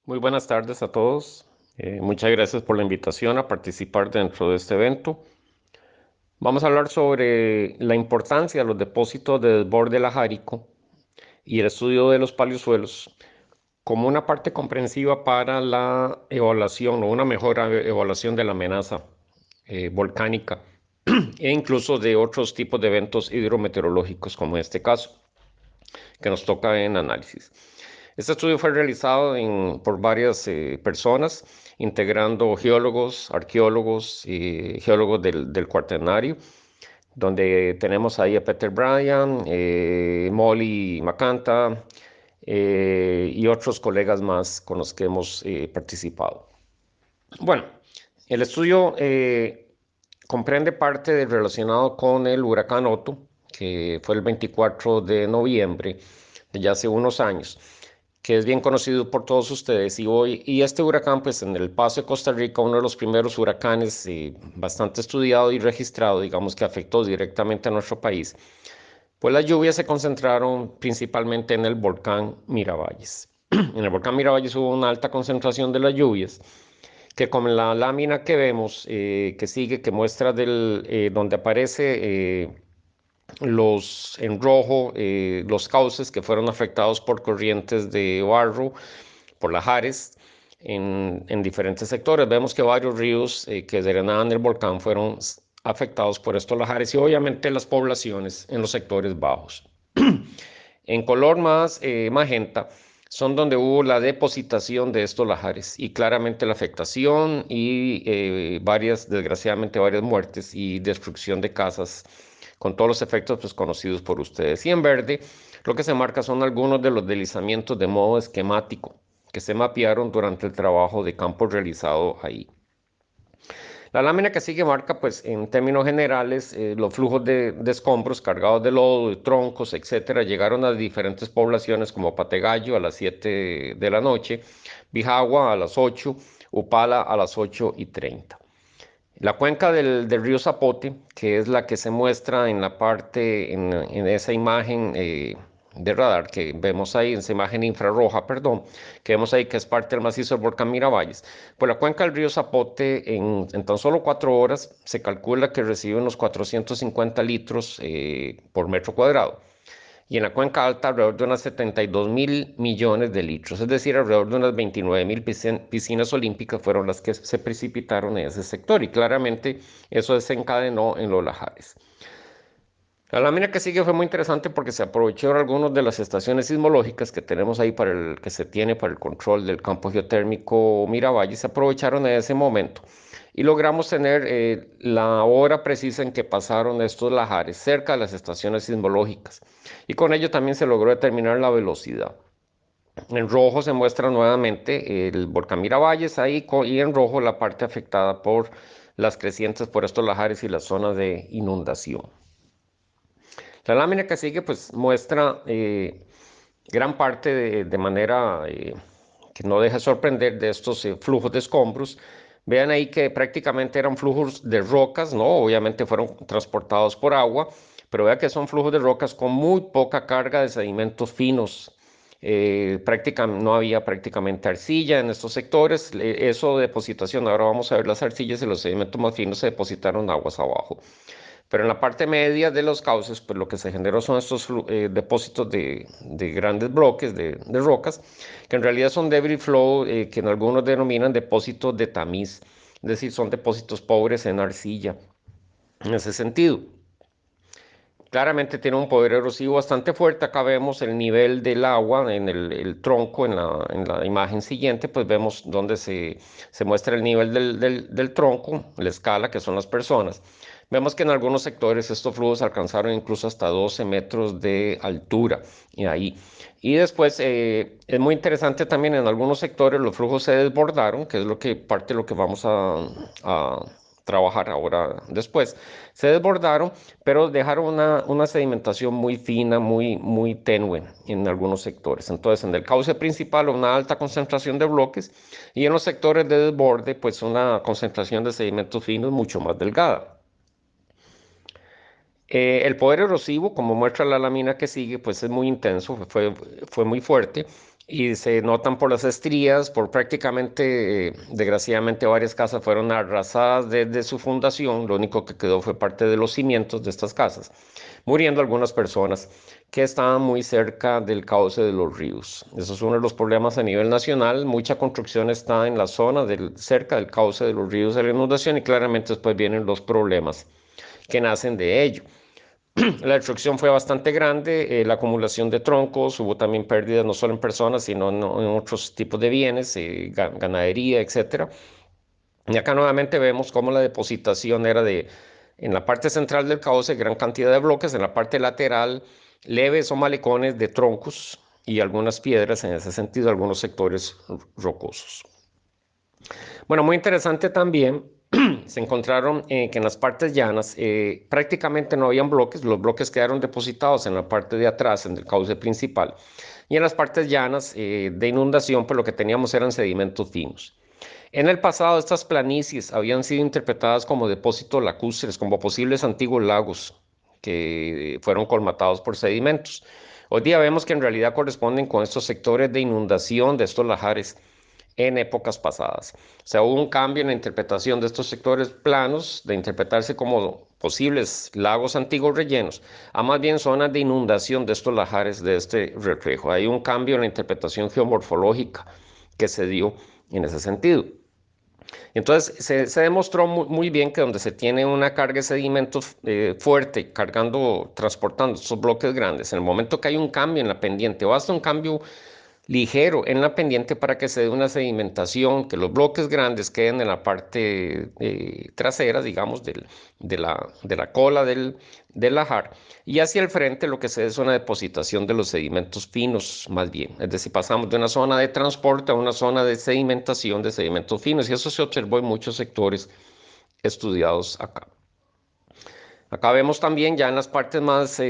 Muy buenas tardes a todos. Muchas gracias por la invitación a participar dentro de este evento. Vamos a hablar sobre la importancia de los depósitos de desborde lajárico y el estudio de los paleosuelos como una parte comprensiva para la evaluación o una mejor evaluación de la amenaza volcánica e incluso de otros tipos de eventos hidrometeorológicos como en este caso que nos toca en análisis. Este estudio fue realizado por varias personas, integrando geólogos, arqueólogos y geólogos del Cuaternario, donde tenemos ahí a Peter Bryan, Molly Macanta y otros colegas más con los que hemos participado. Bueno, el estudio comprende parte relacionado con el huracán Otto, que fue el 24 de noviembre de ya hace unos años, que es bien conocido por todos ustedes. Y este huracán, pues en el Paso de Costa Rica, uno de los primeros huracanes bastante estudiado y registrado, digamos que afectó directamente a nuestro país, pues las lluvias se concentraron principalmente en el volcán Miravalles. En el volcán Miravalles hubo una alta concentración de las lluvias que con la lámina que vemos, que sigue, que muestra donde aparece en rojo los cauces que fueron afectados por corrientes de barro, por lajares, en diferentes sectores. Vemos que varios ríos que drenaban el volcán fueron afectados por estos lajares y obviamente las poblaciones en los sectores bajos. En color más magenta son donde hubo la depositación de estos lajares y claramente la afectación y desgraciadamente, varias muertes y destrucción de casas con todos los efectos pues, conocidos por ustedes. Y en verde lo que se marca son algunos de los deslizamientos de modo esquemático que se mapearon durante el trabajo de campo realizado ahí. La lámina que sigue marca, pues, en términos generales, los flujos de escombros cargados de lodo, de troncos, etcétera, llegaron a diferentes poblaciones como Pategallo a las 7 de la noche, Bijagua a las 8, Upala a las 8:30. La cuenca del río Zapote, que es la que se muestra en la parte, en esa imagen de radar que vemos ahí, en esa imagen infrarroja, perdón, que vemos ahí que es parte del macizo del volcán Miravalles. Pues la cuenca del río Zapote en tan solo 4 horas se calcula que recibe unos 450 litros por metro cuadrado y en la cuenca alta alrededor de unas 72 mil millones de litros, es decir, alrededor de unas 29 mil piscinas olímpicas fueron las que se precipitaron en ese sector y claramente eso desencadenó en los lajares. La lámina que sigue fue muy interesante porque se aprovecharon algunas de las estaciones sismológicas que tenemos ahí que se tiene para el control del campo geotérmico Miravalle, se aprovecharon en ese momento y logramos tener la hora precisa en que pasaron estos lajares cerca de las estaciones sismológicas y con ello también se logró determinar la velocidad. En rojo se muestra nuevamente el volcán Miravalles ahí y en rojo la parte afectada por las crecientes por estos lajares y las zonas de inundación. La lámina que sigue pues muestra gran parte de manera que no deja sorprender de estos flujos de escombros. Vean ahí que prácticamente eran flujos de rocas, ¿no? Obviamente fueron transportados por agua, pero vean que son flujos de rocas con muy poca carga de sedimentos finos. No había prácticamente arcilla en estos sectores. Eso de depositación, ahora vamos a ver las arcillas y los sedimentos más finos se depositaron aguas abajo. Pero en la parte media de los cauces, pues lo que se generó son estos depósitos de grandes bloques de rocas, que en realidad son debris flow, que en algunos denominan depósitos de tamiz, es decir, son depósitos pobres en arcilla, en ese sentido. Claramente tiene un poder erosivo bastante fuerte. Acá vemos el nivel del agua en el tronco, en la imagen siguiente, pues vemos donde se muestra el nivel del tronco, la escala, que son las personas. Vemos que en algunos sectores estos flujos alcanzaron incluso hasta 12 metros de altura. Y ahí. Y después es muy interesante también en algunos sectores los flujos se desbordaron, que es parte de lo que vamos a trabajar ahora después. Se desbordaron, pero dejaron una sedimentación muy fina, muy tenue en algunos sectores. Entonces, en el cauce principal, una alta concentración de bloques y en los sectores de desborde, pues una concentración de sedimentos finos mucho más delgada. El poder erosivo, como muestra la lámina que sigue, pues es muy intenso, fue muy fuerte y se notan por las estrías, por prácticamente, desgraciadamente, varias casas fueron arrasadas desde su fundación. Lo único que quedó fue parte de los cimientos de estas casas, muriendo algunas personas que estaban muy cerca del cauce de los ríos. Eso es uno de los problemas a nivel nacional. Mucha construcción está en la zona cerca del cauce de los ríos de la inundación, y claramente después vienen los problemas que nacen de ello. La destrucción fue bastante grande, la acumulación de troncos, hubo también pérdidas no solo en personas, sino en otros tipos de bienes, ganadería, etcétera. Y acá nuevamente vemos cómo la depositación era en la parte central del cauce, gran cantidad de bloques, en la parte lateral, leves o malecones de troncos y algunas piedras, en ese sentido, algunos sectores rocosos. Bueno, muy interesante también, se encontraron que en las partes llanas prácticamente no habían bloques. Los bloques quedaron depositados en la parte de atrás, en el cauce principal, y en las partes llanas de inundación, pues lo que teníamos eran sedimentos finos. En el pasado, estas planicies habían sido interpretadas como depósitos lacustres, como posibles antiguos lagos que fueron colmatados por sedimentos. Hoy día vemos que en realidad corresponden con estos sectores de inundación de estos lajares en épocas pasadas. O sea, hubo un cambio en la interpretación de estos sectores planos, de interpretarse como posibles lagos antiguos rellenos, a más bien zonas de inundación de estos lajares de este reflejo. Hay un cambio en la interpretación geomorfológica que se dio en ese sentido. Entonces se demostró muy bien que donde se tiene una carga de sedimentos fuerte, cargando, transportando estos bloques grandes, en el momento que hay un cambio en la pendiente, o hasta un cambio ligero en la pendiente para que se dé una sedimentación, que los bloques grandes queden en la parte trasera, digamos, de la cola del lajar, y hacia el frente lo que se da es una depositación de los sedimentos finos, más bien. Es decir, pasamos de una zona de transporte a una zona de sedimentación de sedimentos finos, y eso se observó en muchos sectores estudiados acá. Acá vemos también ya en las partes más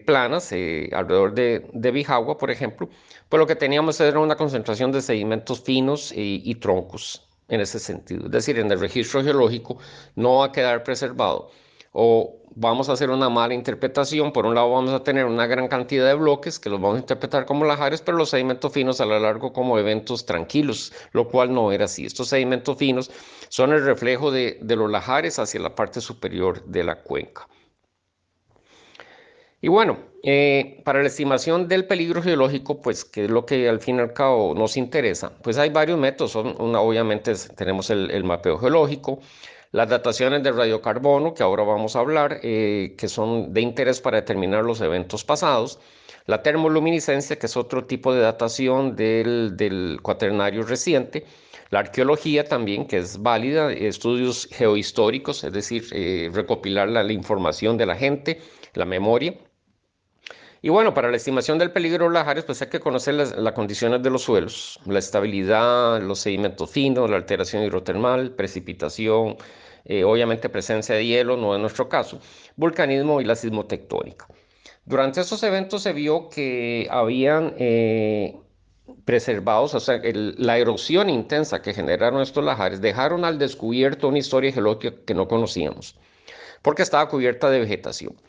planas, alrededor de Bijagua, por ejemplo, pues lo que teníamos era una concentración de sedimentos finos y troncos en ese sentido. Es decir, en el registro geológico no va a quedar preservado. O vamos a hacer una mala interpretación. Por un lado vamos a tener una gran cantidad de bloques que los vamos a interpretar como lajares, pero los sedimentos finos a lo largo como eventos tranquilos, lo cual no era así. Estos sedimentos finos son el reflejo de los lajares hacia la parte superior de la cuenca. Y bueno, para la estimación del peligro geológico, pues que es lo que al fin y al cabo nos interesa, pues hay varios métodos. Obviamente tenemos el mapeo geológico, las dataciones de radiocarbono, que ahora vamos a hablar, que son de interés para determinar los eventos pasados, la termoluminiscencia, que es otro tipo de datación del cuaternario reciente, la arqueología también, que es válida, estudios geohistóricos, es decir, recopilar la información de la gente, la memoria. Y bueno, para la estimación del peligro de los lajares, pues hay que conocer las condiciones de los suelos, la estabilidad, los sedimentos finos, la alteración hidrotermal, precipitación, obviamente presencia de hielo, no en nuestro caso, vulcanismo y la sismotectónica. Durante estos eventos se vio que habían preservados, o sea, la erosión intensa que generaron estos lajares dejaron al descubierto una historia geológica que no conocíamos, porque estaba cubierta de vegetación.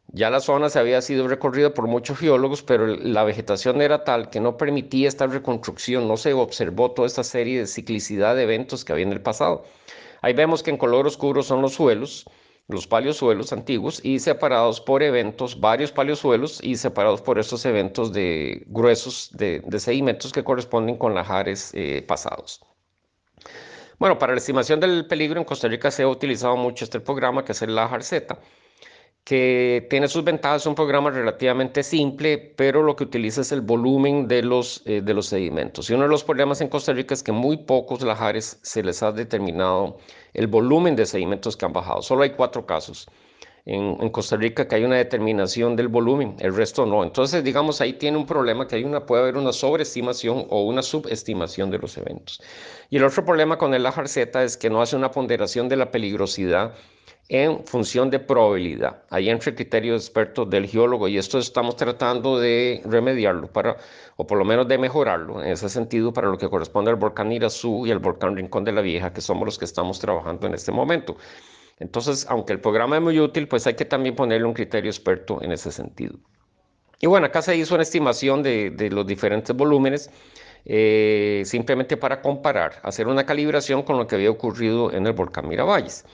Ya la zona se había sido recorrida por muchos geólogos, pero la vegetación era tal que no permitía esta reconstrucción, no se observó toda esta serie de ciclicidad de eventos que había en el pasado. Ahí vemos que en color oscuro son los suelos, los paleosuelos antiguos, y separados por eventos, varios paleosuelos, y separados por estos eventos de gruesos de sedimentos que corresponden con lajares pasados. Bueno, para la estimación del peligro en Costa Rica se ha utilizado mucho este programa, que es el LAJAR-Z, que tiene sus ventajas. Es un programa relativamente simple, pero lo que utiliza es el volumen de los sedimentos. Y uno de los problemas en Costa Rica es que muy pocos lajares se les ha determinado el volumen de sedimentos que han bajado. Solo hay 4 casos en Costa Rica que hay una determinación del volumen, el resto no. Entonces, digamos, ahí tiene un problema que puede haber una sobreestimación o una subestimación de los eventos. Y el otro problema con el LAJAR-Z es que no hace una ponderación de la peligrosidad en función de probabilidad. Ahí entra el criterio de experto del geólogo, y esto estamos tratando de remediarlo o por lo menos de mejorarlo en ese sentido para lo que corresponde al volcán Irazú y al volcán Rincón de la Vieja, que somos los que estamos trabajando en este momento. Entonces, aunque el programa es muy útil, pues hay que también ponerle un criterio experto en ese sentido. Y bueno, acá se hizo una estimación de los diferentes volúmenes, simplemente para comparar, hacer una calibración con lo que había ocurrido en el volcán Miravalles.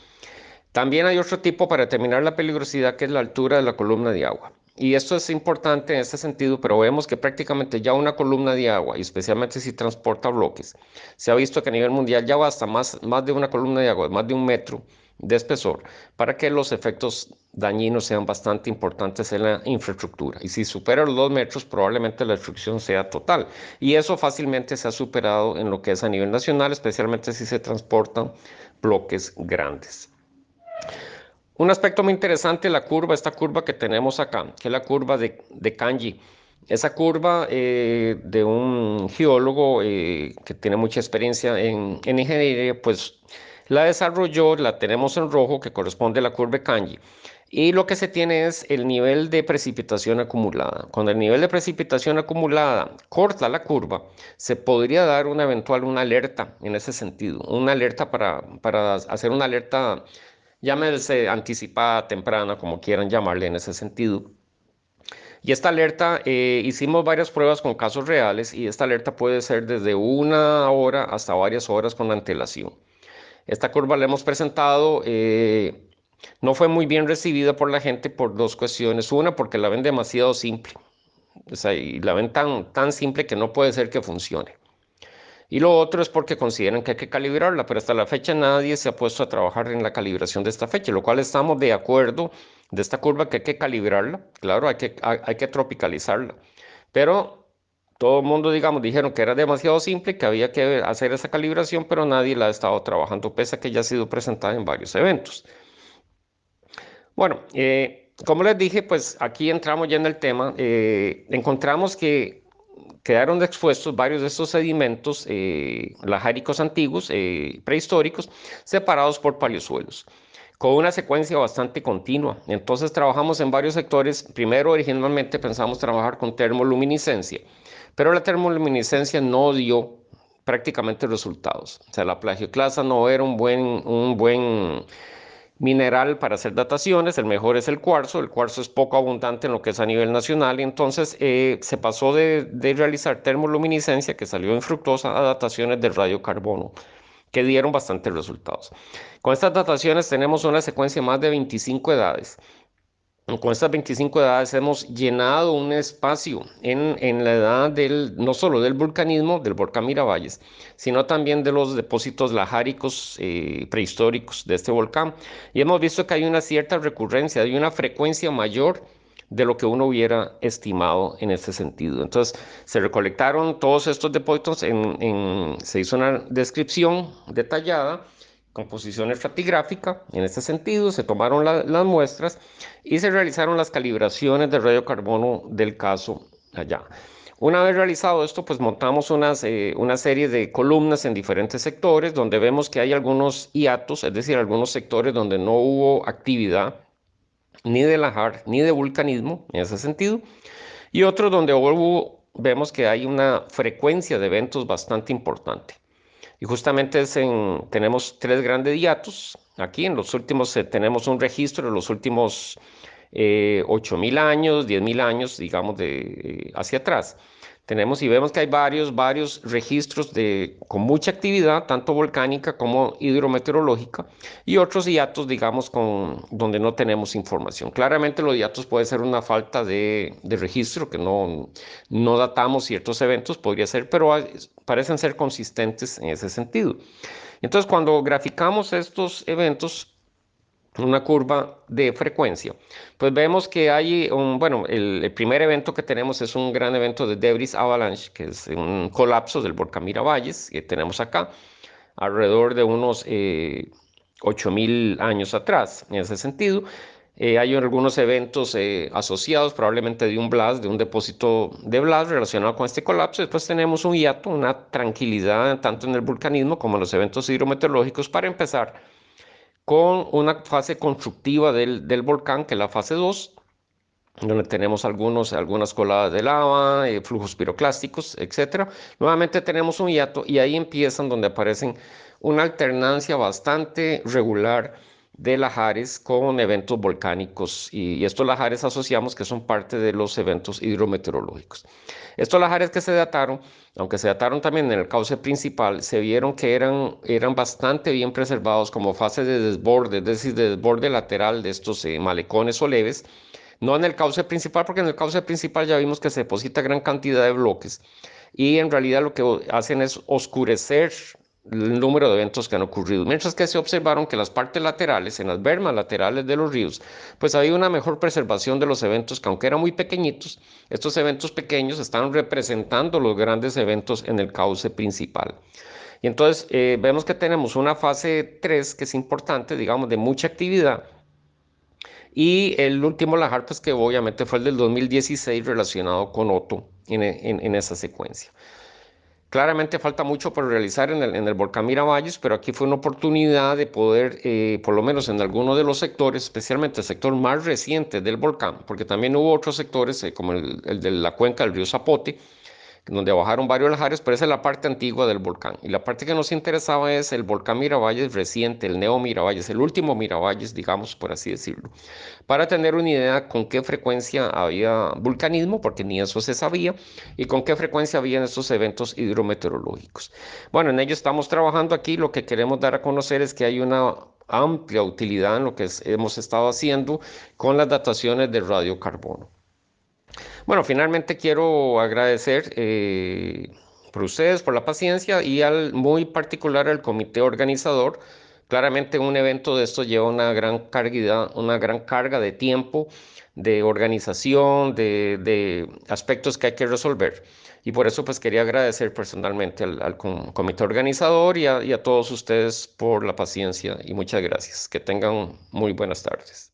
También hay otro tipo para determinar la peligrosidad, que es la altura de la columna de agua. Y esto es importante en este sentido, pero vemos que prácticamente ya una columna de agua, y especialmente si transporta bloques, se ha visto que a nivel mundial ya basta más de una columna de agua, más de 1 metro de espesor, para que los efectos dañinos sean bastante importantes en la infraestructura. Y si supera los 2 metros, probablemente la destrucción sea total. Y eso fácilmente se ha superado en lo que es a nivel nacional, especialmente si se transportan bloques grandes. Un aspecto muy interesante es la curva, esta curva que tenemos acá, que es la curva de Kanji. Esa curva de un geólogo que tiene mucha experiencia en ingeniería, pues la desarrolló, la tenemos en rojo, que corresponde a la curva de Kanji. Y lo que se tiene es el nivel de precipitación acumulada. Cuando el nivel de precipitación acumulada corta la curva, se podría dar una alerta en ese sentido, una alerta para hacer una alerta, llámese anticipada, temprana, como quieran llamarle en ese sentido. Y esta alerta, hicimos varias pruebas con casos reales y esta alerta puede ser desde 1 hora hasta varias horas con antelación. Esta curva la hemos presentado, no fue muy bien recibida por la gente por dos cuestiones. Una, porque la ven demasiado simple, o sea, y la ven tan simple que no puede ser que funcione. Y lo otro es porque consideran que hay que calibrarla, pero hasta la fecha nadie se ha puesto a trabajar en la calibración de esta fecha, lo cual estamos de acuerdo de esta curva que hay que calibrarla, claro, hay que tropicalizarla. Pero todo el mundo, digamos, dijeron que era demasiado simple, que había que hacer esa calibración, pero nadie la ha estado trabajando, pese a que ya ha sido presentada en varios eventos. Bueno, como les dije, pues aquí entramos ya en el tema. Encontramos que quedaron expuestos varios de estos sedimentos lajáricos antiguos, prehistóricos, separados por paleosuelos, con una secuencia bastante continua. Entonces trabajamos en varios sectores. Primero, originalmente pensamos trabajar con termoluminiscencia, pero la termoluminiscencia no dio prácticamente resultados. O sea, la plagioclasa no era un buen mineral para hacer dataciones. El mejor es el cuarzo es poco abundante en lo que es a nivel nacional, y entonces se pasó de realizar termoluminiscencia, que salió infructuosa, a dataciones del radiocarbono, que dieron bastantes resultados. Con estas dataciones tenemos una secuencia de más de 25 edades. Con estas 25 edades hemos llenado un espacio en la edad no solo del vulcanismo, del volcán Miravalles, sino también de los depósitos lajáricos prehistóricos de este volcán. Y hemos visto que hay una cierta recurrencia, hay una frecuencia mayor de lo que uno hubiera estimado en este sentido. Entonces, se recolectaron todos estos depósitos, se hizo una descripción detallada, composición estratigráfica, en este sentido, se tomaron las muestras y se realizaron las calibraciones de radiocarbono del caso allá. Una vez realizado esto, pues montamos una serie de columnas en diferentes sectores, donde vemos que hay algunos hiatos, es decir, algunos sectores donde no hubo actividad ni de lajar ni de vulcanismo en ese sentido, y otros donde vemos que hay una frecuencia de eventos bastante importante. Y justamente tenemos 3 grandes hiatos. Aquí en los últimos tenemos un registro de los últimos 8.000 años, 10.000 años, digamos, hacia atrás. Tenemos y vemos que hay varios registros con mucha actividad, tanto volcánica como hidrometeorológica, y otros hiatos, digamos, donde no tenemos información. Claramente los hiatos puede ser una falta de registro, que no datamos ciertos eventos, podría ser, pero parecen ser consistentes en ese sentido. Entonces, cuando graficamos estos eventos, una curva de frecuencia, pues vemos que hay bueno, el primer evento que tenemos es un gran evento de debris avalanche, que es un colapso del volcán Miravalles, que tenemos acá, alrededor de unos 8.000 años atrás, en ese sentido. Hay algunos eventos asociados, probablemente de un blast, de un depósito de blast relacionado con este colapso. Después tenemos un hiato, una tranquilidad tanto en el vulcanismo como en los eventos hidrometeorológicos, para empezar con una fase constructiva del volcán, que es la fase 2, donde tenemos algunas coladas de lava, flujos piroclásticos, etc. Nuevamente tenemos un hiato, y ahí empiezan donde aparecen una alternancia bastante regular de lahares con eventos volcánicos y estos lahares asociamos que son parte de los eventos hidrometeorológicos. Estos lahares que se dataron, aunque se dataron también en el cauce principal, se vieron que eran bastante bien preservados como fase de desborde, es decir, de desborde lateral de estos malecones o leves, no en el cauce principal, porque en el cauce principal ya vimos que se deposita gran cantidad de bloques y en realidad lo que hacen es oscurecer el número de eventos que han ocurrido, mientras que se observaron que las partes laterales, en las bermas laterales de los ríos, pues había una mejor preservación de los eventos que aunque eran muy pequeñitos, estos eventos pequeños están representando los grandes eventos en el cauce principal. Y entonces vemos que tenemos una fase 3 que es importante, digamos, de mucha actividad, y el último lahar, pues que obviamente fue el del 2016 relacionado con Otto en esa secuencia. Claramente falta mucho por realizar en el volcán Miravalles, pero aquí fue una oportunidad de poder, por lo menos en algunos de los sectores, especialmente el sector más reciente del volcán, porque también hubo otros sectores, como el de la cuenca del río Zapote, donde bajaron varios lahares, pero esa es la parte antigua del volcán. Y la parte que nos interesaba es el volcán Miravalles reciente, el Neo Miravalles, el último Miravalles, digamos, por así decirlo, para tener una idea con qué frecuencia había vulcanismo, porque ni eso se sabía, y con qué frecuencia habían estos eventos hidrometeorológicos. Bueno, en ello estamos trabajando aquí. Lo que queremos dar a conocer es que hay una amplia utilidad en lo que hemos estado haciendo con las dataciones de radiocarbono. Bueno, finalmente quiero agradecer por ustedes, por la paciencia y muy particular al comité organizador. Claramente un evento de esto lleva una gran carga de tiempo, de organización, de aspectos que hay que resolver. Y por eso pues quería agradecer personalmente al comité organizador y a todos ustedes por la paciencia y muchas gracias. Que tengan muy buenas tardes.